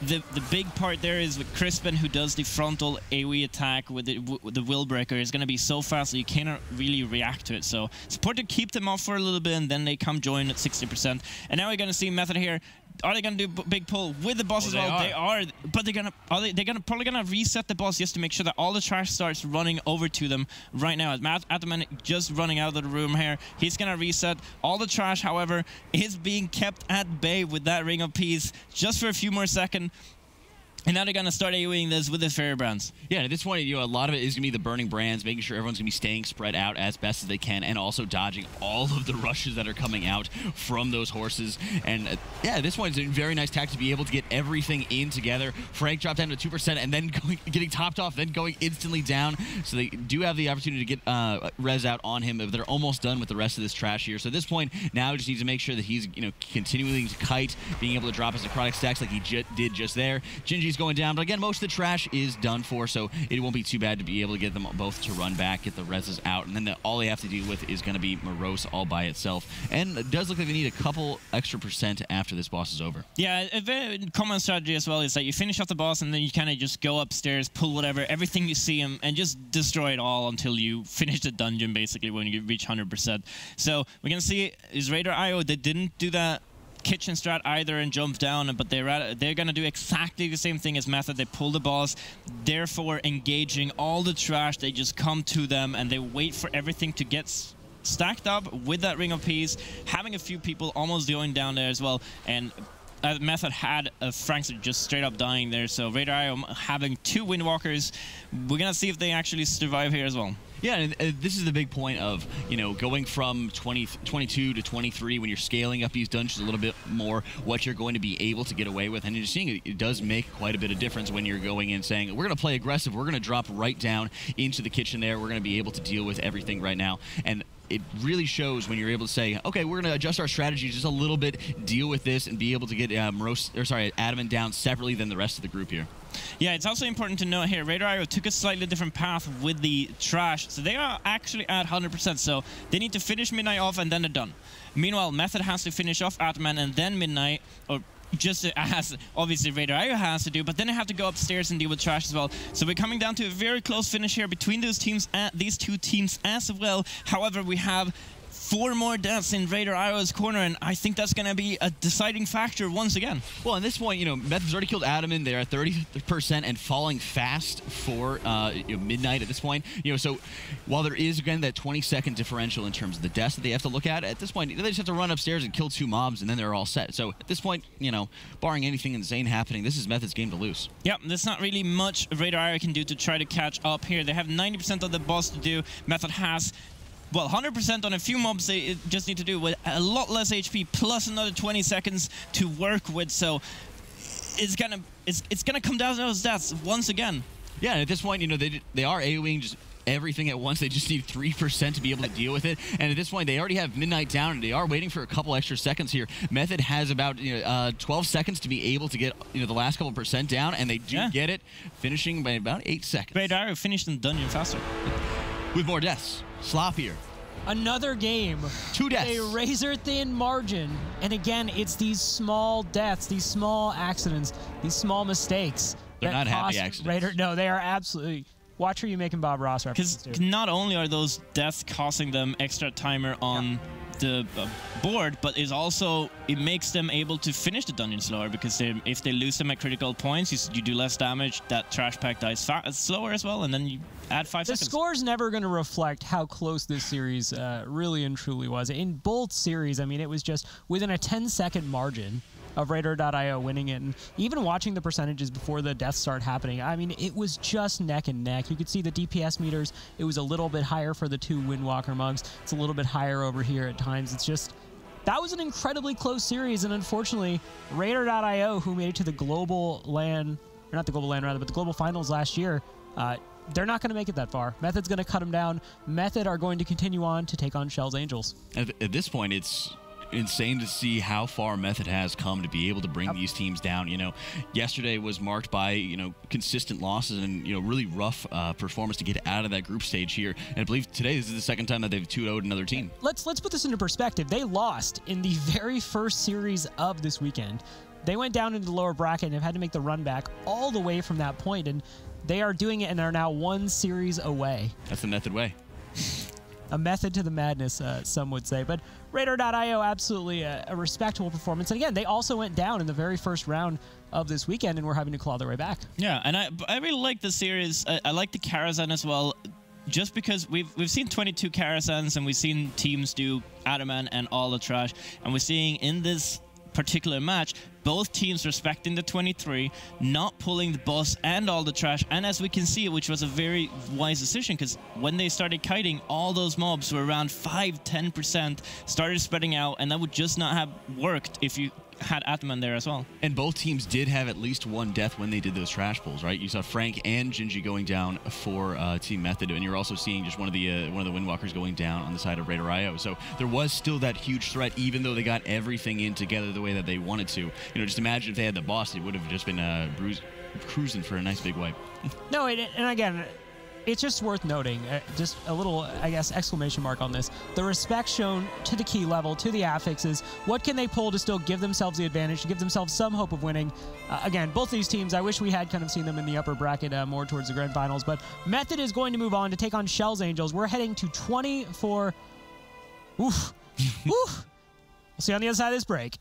the big part there is with Crispin, who does the frontal AoE attack with the Will Breaker, is going to be so fast that you cannot really react to it. So it's important to keep them off for a little bit, and then they come join at 60%. And now we're going to see Method here. Are they going to do big pull with the boss as well? They are, but they're probably gonna reset the boss just to make sure that all the trash starts running over to them right now. Ataman just running out of the room here. He's gonna reset all the trash. However, is being kept at bay with that Ring of Peace just for a few more seconds. And now they're going to start AoEing this with the Fairy Brands. Yeah, at this point, you know, a lot of it is going to be the Burning Brands, making sure everyone's going to be staying spread out as best as they can, and also dodging all of the rushes that are coming out from those horses. And yeah, this one is a very nice tactic to be able to get everything in together. Frank dropped down to 2% and then getting topped off, then going instantly down. So they do have the opportunity to get res out on him, but they're almost done with the rest of this trash here. So at this point, now just needs to make sure that he's, you know, continuing to kite, being able to drop his necrotic stacks like he did just there. Gingy's going down, but again, most of the trash is done for, so it won't be too bad to be able to get them both to run back, get the reses out, and then all they have to deal with is going to be Morose all by itself. And it does look like they need a couple extra % after this boss is over. Yeah, a very common strategy as well is that you finish off the boss and then you kind of just go upstairs, pull whatever, everything you see him, and just destroy it all until you finish the dungeon, basically, when you reach 100%. So we're going to see is Raider.io, they didn't do that kitchen strat either and jump down, but they're going to do exactly the same thing as Method. They pull the boss, therefore engaging all the trash. They just come to them and they wait for everything to get stacked up with that Ring of Peace, having a few people almost going down there as well. And Method had Frank just straight up dying there, so Raider.io having 2 Windwalkers. We're going to see if they actually survive here as well. Yeah, and this is the big point of, you know, going from 22 to 23 when you're scaling up these dungeons a little bit more, what you're going to be able to get away with. And you're seeing it does make quite a bit of difference when you're going in saying, we're going to play aggressive, we're going to drop right down into the kitchen there, we're going to be able to deal with everything right now. And it really shows when you're able to say, okay, we're going to adjust our strategy just a little bit, deal with this, and be able to get Adaman down separately than the rest of the group here. Yeah, it's also important to note here, Raider.io took a slightly different path with the trash, so they are actually at 100%, so they need to finish Midnight off and then they're done. Meanwhile, Method has to finish off Ataman and then Midnight, or just as obviously Raider.io has to do, but then they have to go upstairs and deal with trash as well. So we're coming down to a very close finish here between those teams, these two teams as well. However, we have 4 more deaths in Raider.io's corner, and I think that's going to be a deciding factor once again. Well, at this point, you know, Method's already killed Adaman. They're at 30% and falling fast for Midnight at this point. You know, so while there is, again, that 20-second differential in terms of the deaths that they have to look at this point, they just have to run upstairs and kill 2 mobs, and then they're all set. So at this point, you know, barring anything insane happening, this is Method's game to lose. Yeah, there's not really much Raider.io can do to try to catch up here. They have 90% of the boss to do. Method has, well, 100% on a few mobs they just need to do with a lot less HP plus another 20 seconds to work with. So it's gonna come down to those deaths once again. Yeah, and at this point, you know, they are AoEing just everything at once. They just need 3% to be able to deal with it. And at this point, they already have Midnight down, and they are waiting for a couple extra seconds here. Method has about 12 seconds to be able to get the last couple % down, and they do get it, finishing by about 8 seconds. Raider finished in the dungeon faster. With more deaths. Sloppier. Another game. 2 deaths. A razor-thin margin. And again, it's these small deaths, these small accidents, these small mistakes. They're not happy accidents. No, they are absolutely... Watch who you making Bob Ross references to. Because not only are those deaths costing them extra timer on the board, but it makes them able to finish the dungeon slower, because if they lose them at critical points, you do less damage, that trash pack dies slower as well, and then you add 5 seconds. The score's never going to reflect how close this series really and truly was. In both series, I mean, it was just within a 10-second margin. of Raider.io winning it. And even watching the percentages before the deaths start happening, I mean, it was just neck and neck. You could see the DPS meters. It was a little bit higher for the 2 Windwalker mugs. It's a little bit higher over here at times. It's just, that was an incredibly close series. And unfortunately, Raider.io, who made it to the global LAN, or not the global LAN rather, but the global finals last year, they're not going to make it that far. Method's going to cut them down. Method are going to continue on to take on Shell's Angels. At this point, it's insane to see how far Method has come to be able to bring these teams down. You know, yesterday was marked by, you know, consistent losses and, you know, really rough performance to get out of that group stage here. And I believe today this is the second time that they've 2-0'd another team. Let's put this into perspective. They lost in the very first series of this weekend. They went down into the lower bracket and have had to make the run back all the way from that point, and they are doing it and are now 1 series away. That's the Method way. A method to the madness, some would say. But Raider.io, absolutely a respectable performance. And again, they also went down in the very first round of this weekend and were having to claw their way back. Yeah, and I really like the series. I like the Karazhan as well, just because we've seen 22 Karazhans and we've seen teams do Adamant and all the trash. And we're seeing in this particular match, both teams respecting the 23, not pulling the boss and all the trash, and as we can see, which was a very wise decision, because when they started kiting, all those mobs were around 5-10%, started spreading out, and that would just not have worked if you had Atman there as well. And both teams did have at least 1 death when they did those trash pulls, right? You saw Frank and Gingy going down for Team Method, and you're also seeing just one of the Windwalkers going down on the side of Raider.io. So there was still that huge threat, even though they got everything in together the way that they wanted to. You know, just imagine if they had the boss, it would have just been cruising for a nice big wipe. No, and again, it's just worth noting, just a little, I guess, exclamation mark on this. The respect shown to the key level, to the affixes. What can they pull to still give themselves the advantage, to give themselves some hope of winning? Again, both these teams, I wish we had kind of seen them in the upper bracket more towards the grand finals, but Method is going to move on to take on Shell's Angels. We're heading to 24... Oof. Oof. We'll see you on the other side of this break.